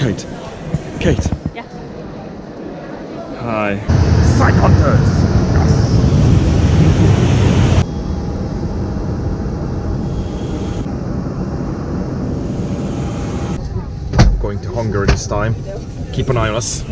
Kate. Kate. Yeah. Hi. Sign hunters! Yes. Going to Hungary this time. Keep an eye on us.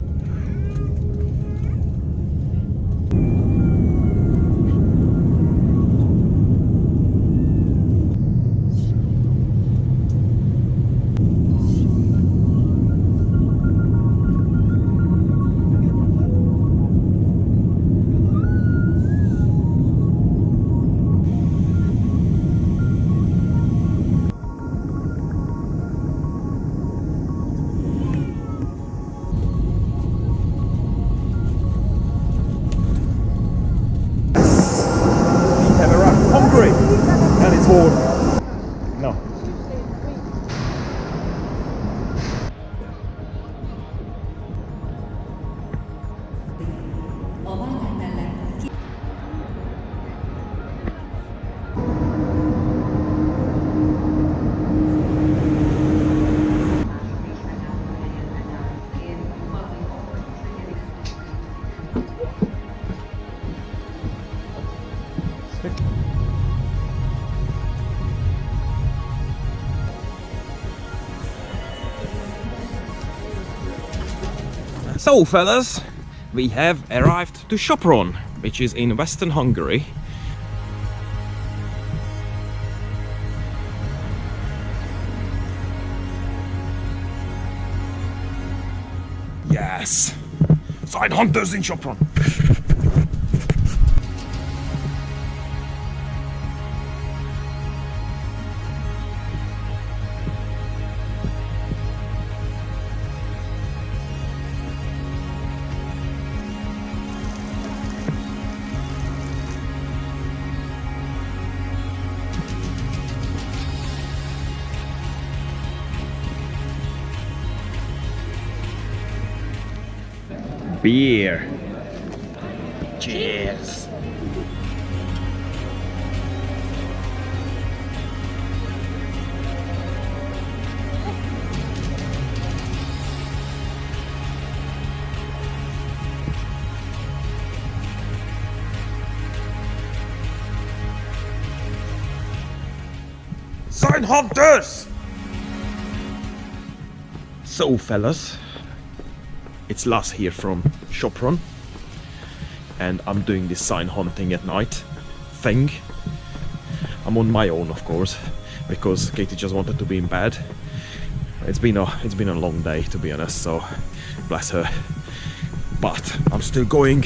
Hungary, and it's warm. No. So fellas, we have arrived to Sopron, which is in western Hungary. Yes! Sign hunters in Sopron! Beer. Cheers. Sign hunters! So fellas, it's Lars here from Sopron, and I'm doing this sign hunting at night thing. I'm on my own, of course, because Katie just wanted to be in bed. It's been a long day, to be honest, so bless her. But I'm still going,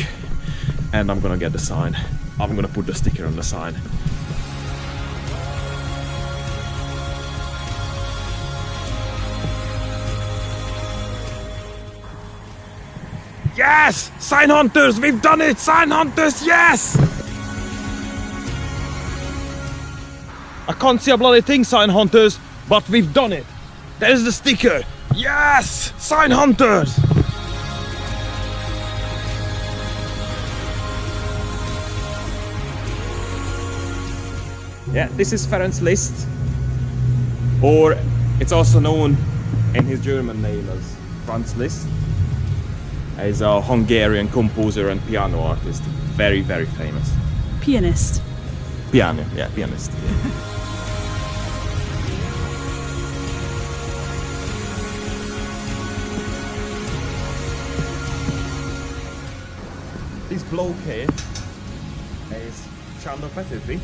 and I'm gonna get the sign. I'm gonna put the sticker on the sign. Yes! Sign hunters! We've done it! Sign hunters! Yes! I can't see a bloody thing, sign hunters, but we've done it! There's the sticker! Yes! Sign hunters! Yeah, this is Ferenc's List, or it's also known in his German name as Franz Liszt. He's a Hungarian composer and piano artist, very, very famous. Pianist. Piano, yeah, pianist. Yeah. This bloke here is Sándor Petőfi,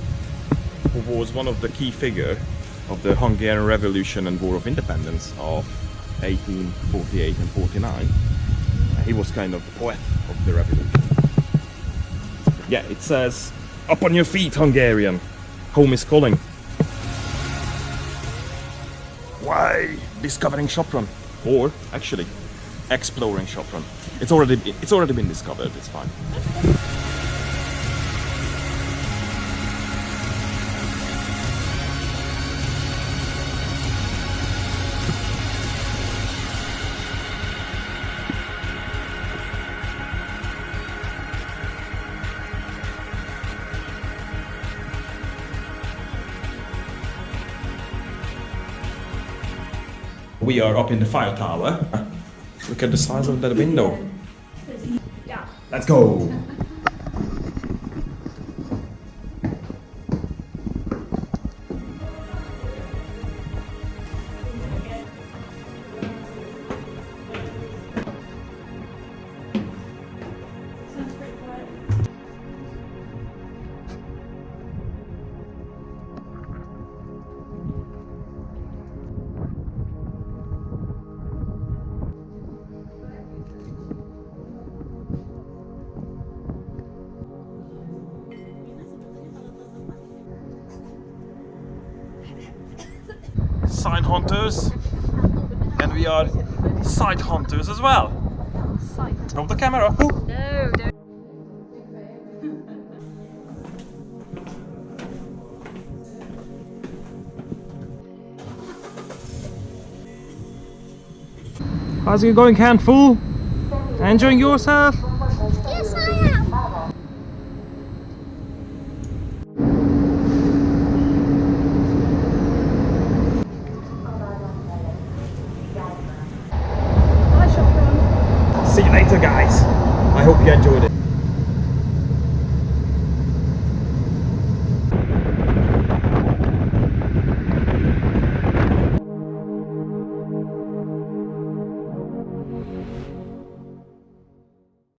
who was one of the key figures of the Hungarian Revolution and War of Independence of 1848 and 49. He was kind of the poet of the revolution. Yeah, it says, "Up on your feet, Hungarian! Home is calling." Why discovering Sopron? Or actually, exploring Sopron. It's already been discovered. It's fine. We are up in the fire tower. Look at the size of that window. Let's go! Sign hunters, and we are sight hunters as well. Sight. Hold the camera. Ooh. No, don't. How's it going, Handful? Enjoying yourself? Yes, I am. See you later, guys. I hope you enjoyed it.